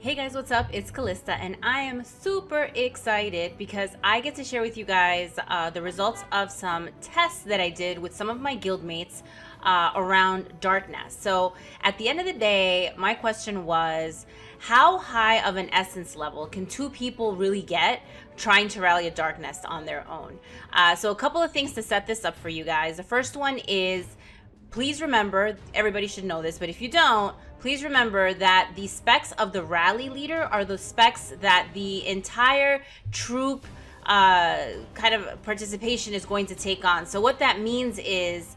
Hey guys, what's up? It's Callista, and I am super excited because I get to share with you guys the results of some tests that I did with some of my guildmates around Darknests. So at the end of the day, my question was, how high of an essence level can two people really get trying to rally a Darknest on their own? So a couple of things to set this up for you guys. The first one is, please remember, everybody should know this, but if you don't, please remember that the specs of the rally leader are the specs that the entire troop kind of participation is going to take on. So what that means is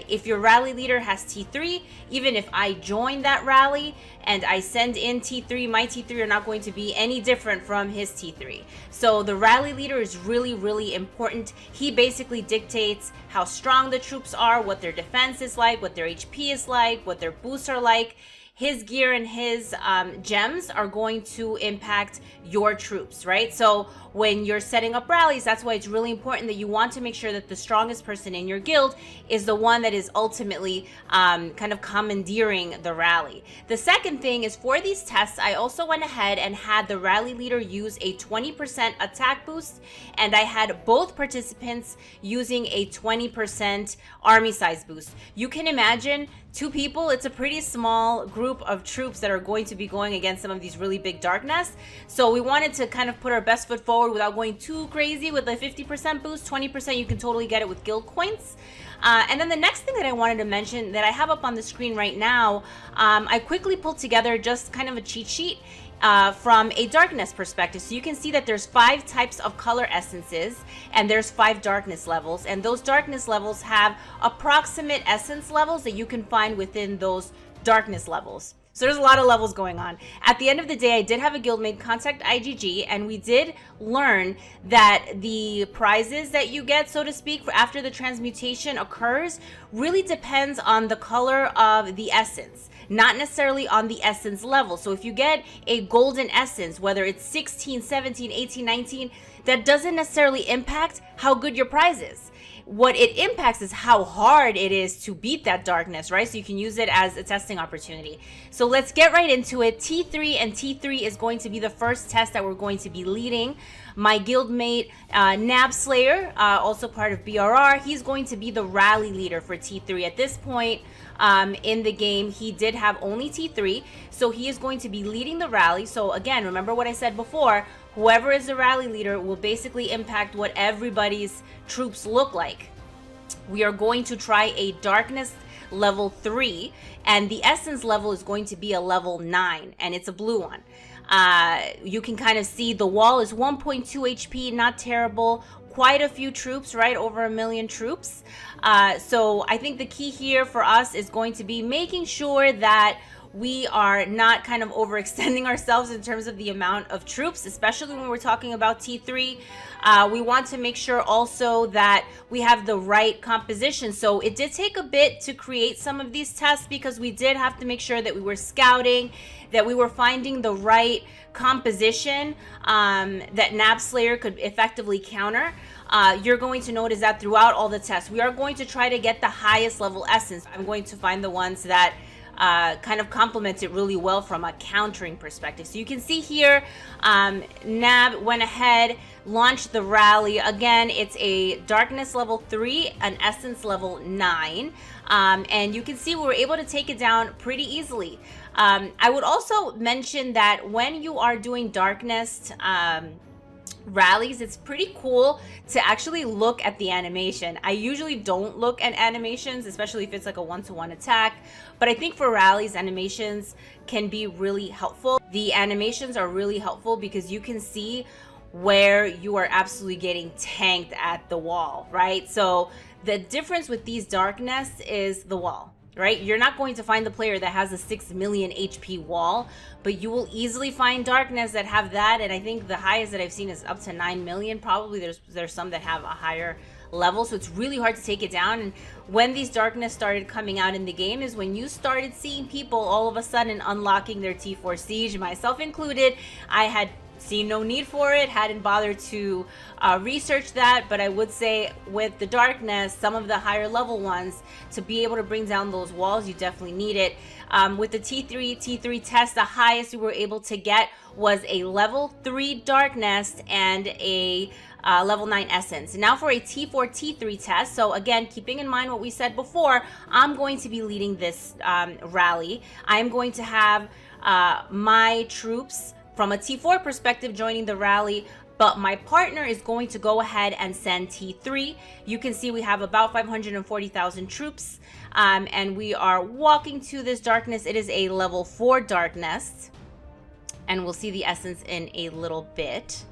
if your rally leader has T3, even if I join that rally and I send in T3, my T3 are not going to be any different from his T3. So the rally leader is really, really important. He basically dictates how strong the troops are, what their defense is like, what their HP is like, what their boosts are like. His gear and his gems are going to impact your troops, right? So when you're setting up rallies, that's why it's really important that you want to make sure that the strongest person in your guild is the one that is ultimately kind of commandeering the rally. The second thing is, for these tests, I also went ahead and had the rally leader use a 20% attack boost, and I had both participants using a 20% army size boost. You can imagine two people, it's a pretty small group of troops that are going to be going against some of these really big Darknests. So we wanted to kind of put our best foot forward without going too crazy with a 50% boost. 20%, you can totally get it with guild coins. And then the next thing that I wanted to mention that I have up on the screen right now, I quickly pulled together just kind of a cheat sheet from a Darkness perspective. So you can see that there's 5 types of color essences and there's 5 darkness levels, and those darkness levels have approximate essence levels that you can find within those darkness levels. So there's a lot of levels going on. At the end of the day, I did have a guildmate contact IGG, and we did learn that the prizes that you get, so to speak, after the transmutation occurs really depends on the color of the essence, not necessarily on the essence level. So if you get a golden essence, whether it's 16, 17, 18, 19, that doesn't necessarily impact how good your prize is. What it impacts is how hard it is to beat that darkness, right? So you can use it as a testing opportunity. So let's get right into it. T3 and T3 is going to be the first test that we're going to be leading. My guildmate, Nab Slayer, also part of BRR, he's going to be the rally leader for T3. At this point in the game, he did have only T3, so he is going to be leading the rally. So again, remember what I said before, whoever is the rally leader will basically impact what everybody's troops look like. We are going to try a darkness level 3, and the essence level is going to be a level 9, and it's a blue one. You can kind of see the wall is 1.2 HP, not terrible. Quite a few troops, right? Over 1 million troops. So I think the key here for us is going to be making sure that we are not kind of overextending ourselves in terms of the amount of troops, especially when we're talking about T3. We want to make sure also that we have the right composition. So it did take a bit to create some of these tests because we did have to make sure that we were scouting, that we were finding the right composition that Nab Slayer could effectively counter. You're going to notice that throughout all the tests, we are going to try to get the highest level essence. I'm going to find the ones that kind of complements it really well from a countering perspective. So you can see here, Nab went ahead, launched the rally. Again, it's a darkness level 3, an essence level 9, and you can see we were able to take it down pretty easily. I would also mention that when you are doing Darkness rallies, it's pretty cool to actually look at the animation. I usually don't look at animations, especially if it's like a one-to-one attack, but I think for rallies, animations can be really helpful. The animations are really helpful because you can see where you are absolutely getting tanked at the wall, right? So the difference with these Darknests is the wall, right? You're not going to find the player that has a 6 million HP wall, but you will easily find Darknests that have that, and I think the highest that I've seen is up to 9 million. Probably there's some that have a higher level, so it's really hard to take it down. And when these Darknests started coming out in the game is when you started seeing people all of a sudden unlocking their T4 Siege, myself included. I had seen no need for it, hadn't bothered to research that, but I would say with the Darkness, some of the higher level ones, to be able to bring down those walls, you definitely need it. With the T3 test, the highest we were able to get was a level 3 Darkness and a level 9 essence. Now for a T4 T3 test, so again, keeping in mind what we said before, I'm going to be leading this rally. I'm going to have my troops from a T4 perspective joining the rally, but my partner is going to go ahead and send T3. You can see we have about 540,000 troops, and we are walking to this Darkness. It is a level 4 Darkness, and we'll see the essence in a little bit.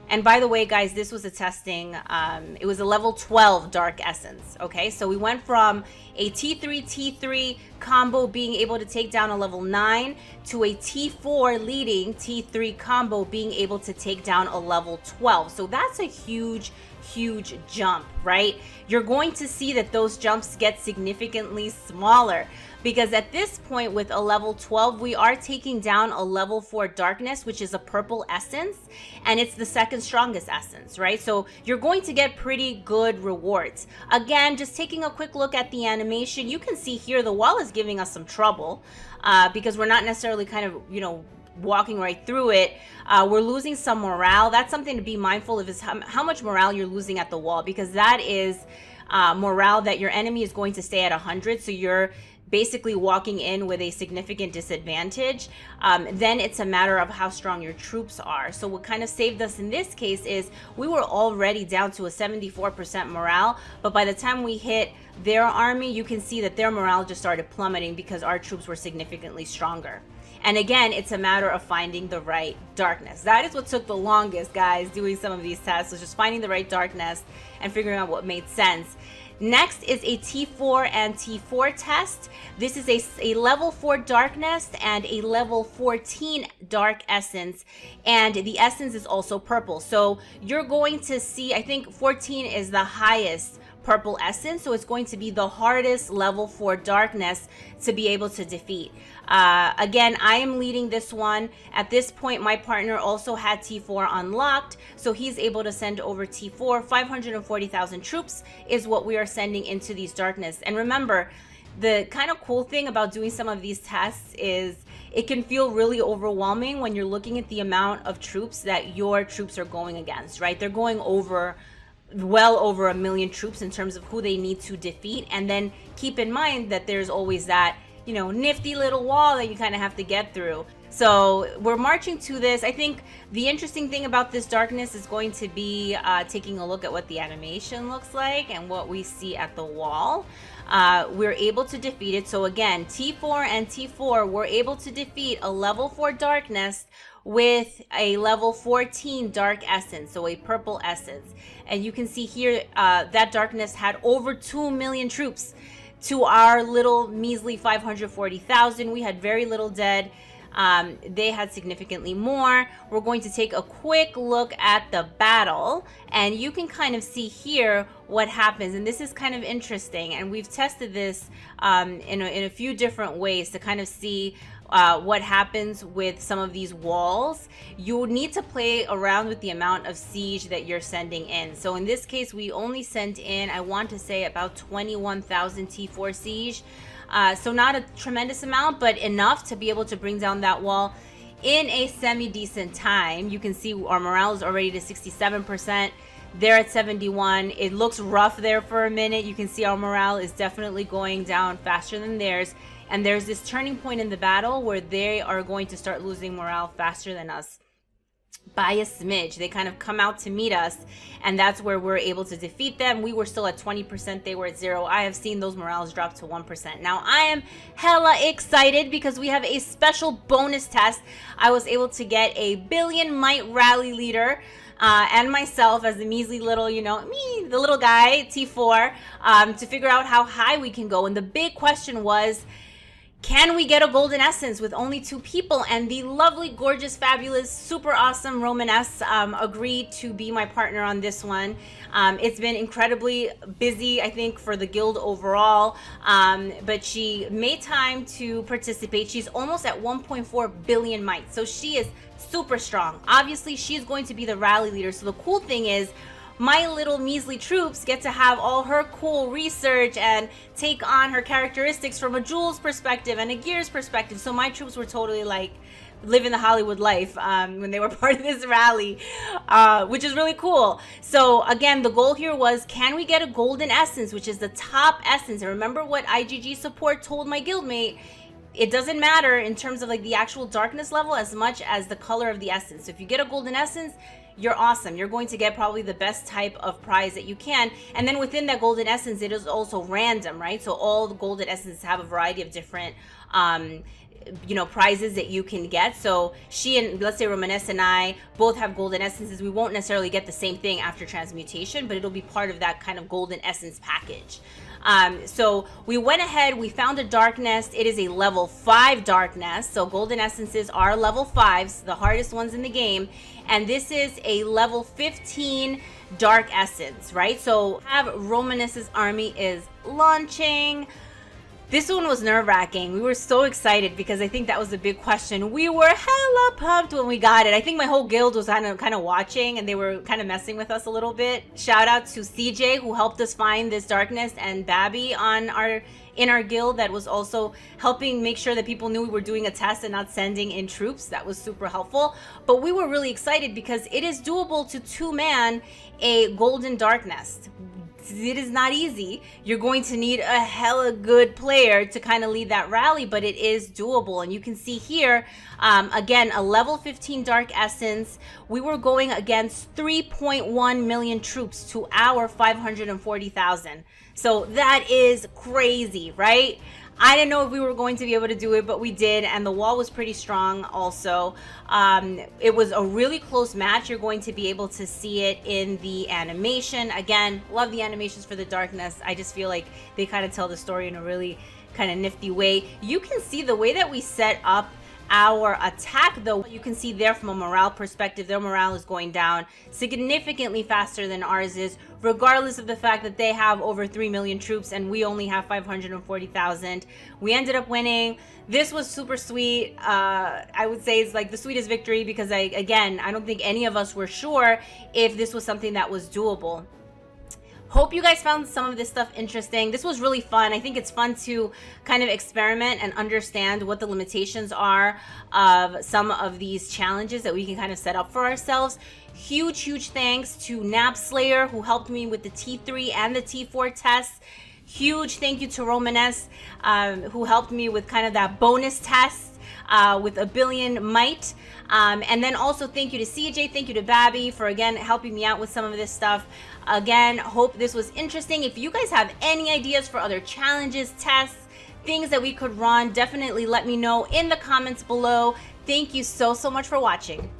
And by the way, guys, this was a testing. It was a level 12 Dark Essence. Okay, so we went from a T3 combo being able to take down a level 9 to a T4 leading T3 combo being able to take down a level 12. So that's a huge jump, right? You're going to see that those jumps get significantly smaller, because at this point with a level 12, we are taking down a level 4 Darkness, which is a purple essence, and it's the second strongest essence, right? So you're going to get pretty good rewards. Again, just taking a quick look at the animation, you can see here the wall is giving us some trouble because we're not necessarily kind of, you know, walking right through it. We're losing some morale. That's something to be mindful of, is how much morale you're losing at the wall, because that is morale that your enemy is going to stay at 100, so you're basically walking in with a significant disadvantage. Then it's a matter of how strong your troops are. So what kind of saved us in this case is we were already down to a 74% morale, but by the time we hit their army, you can see that their morale just started plummeting because our troops were significantly stronger. And again, it's a matter of finding the right Darkness. That is what took the longest, guys, doing some of these tests, was just finding the right Darkness and figuring out what made sense. Next is a T4 and T4 test. This is a level 4 Darkness and a level 14 Dark Essence, and the essence is also purple. So you're going to see, I think 14 is the highest purple essence, so it's going to be the hardest level 4 Darkness to be able to defeat. Again, I am leading this one. At this point, my partner also had T4 unlocked, so he's able to send over T4. 540,000 troops is what we are sending into these Darkness. And remember, the kind of cool thing about doing some of these tests is it can feel really overwhelming when you're looking at the amount of troops that your troops are going against, right? They're going over well over 1 million troops in terms of who they need to defeat. And then keep in mind that there's always that, you know, nifty little wall that you kind of have to get through. So we're marching to this. I think the interesting thing about this Darkness is going to be taking a look at what the animation looks like and what we see at the wall. We're able to defeat it. So again, T4 and T4 were able to defeat a level 4 Darkness with a level 14 Dark Essence, so a purple essence. And you can see here that Darkness had over 2 million troops to our little measly 540,000. We had very little dead. They had significantly more. We're going to take a quick look at the battle, and you can kind of see here what happens. And this is kind of interesting, and we've tested this in a few different ways to kind of see what happens with some of these walls. You need to play around with the amount of siege that you're sending in. So in this case, we only sent in, I want to say, about 21,000 T4 siege. So not a tremendous amount, but enough to be able to bring down that wall in a semi-decent time. You can see our morale is already to 67%. They're at 71. It looks rough there for a minute. You can see our morale is definitely going down faster than theirs. And there's this turning point in the battle where they are going to start losing morale faster than us by a smidge. They kind of come out to meet us, and that's where we're able to defeat them. We were still at 20%. They were at 0. I have seen those morales drop to 1%. Now, I am hella excited because we have a special bonus test. I was able to get a billion might rally leader and myself as the measly little, you know, me, the little guy, T4, to figure out how high we can go. And the big question was, Can we get a golden essence with only 2 people? And the lovely, gorgeous, fabulous, super awesome Romaness agreed to be my partner on this one. It's been incredibly busy, I think, for the guild overall, but she made time to participate. She's almost at 1.4 billion might, so she is super strong. Obviously, she's going to be the rally leader, so the cool thing is my little measly troops get to have all her cool research and take on her characteristics from a Jules perspective and a Gears perspective. So my troops were totally like living the Hollywood life when they were part of this rally, which is really cool. So again, the goal here was, can we get a golden essence, which is the top essence? And remember what IGG support told my guildmate, it doesn't matter in terms of like the actual darkness level as much as the color of the essence. So if you get a golden essence, you're awesome. You're going to get probably the best type of prize that you can. And then within that golden essence, it is also random, right? So all the golden essences have a variety of different prizes that you can get. So she and, let's say, Romaness and I both have golden essences. We won't necessarily get the same thing after transmutation, but it'll be part of that kind of golden essence package. So we went ahead, we found a dark nest. It is a level 5 dark nest. So golden essences are level 5s, the hardest ones in the game. And this is a level 15 dark essence, right? So have Romaness's army is launching. This one was nerve-wracking. We were so excited because I think that was the big question. We were hella pumped when we got it. I think my whole guild was kind of watching, and they were kind of messing with us a little bit. Shout out to CJ, who helped us find this darkness, and Babby in our guild that was also helping make sure that people knew we were doing a test and not sending in troops. That was super helpful. But we were really excited because it is doable to 2-man a golden dark nest. It is not easy. You're going to need a hella good player to kind of lead that rally, but it is doable. And you can see here, again, a level 15 dark essence. We were going against 3.1 million troops to our 540,000. So that is crazy, right? I didn't know if we were going to be able to do it, but we did, and the wall was pretty strong also. It was a really close match. You're going to be able to see it in the animation. Again, love the animations for the darkness. I just feel like they kind of tell the story in a really kind of nifty way. You can see the way that we set up our attack, though. You can see there from a morale perspective, their morale is going down significantly faster than ours is, regardless of the fact that they have over 3 million troops and we only have 540,000. We ended up winning. This was super sweet. I would say it's like the sweetest victory because I don't think any of us were sure if this was something that was doable. Hope you guys found some of this stuff interesting. This was really fun. I think it's fun to kind of experiment and understand what the limitations are of some of these challenges that we can kind of set up for ourselves. Huge thanks to Nap Slayer, who helped me with the T3 and the T4 tests. Huge thank you to Romaness, who helped me with kind of that bonus test with a billion might. And then also thank you to CJ, thank you to Babby for again helping me out with some of this stuff. Again, hope this was interesting. If you guys have any ideas for other challenges, tests, things that we could run, definitely let me know in the comments below. Thank you so much for watching.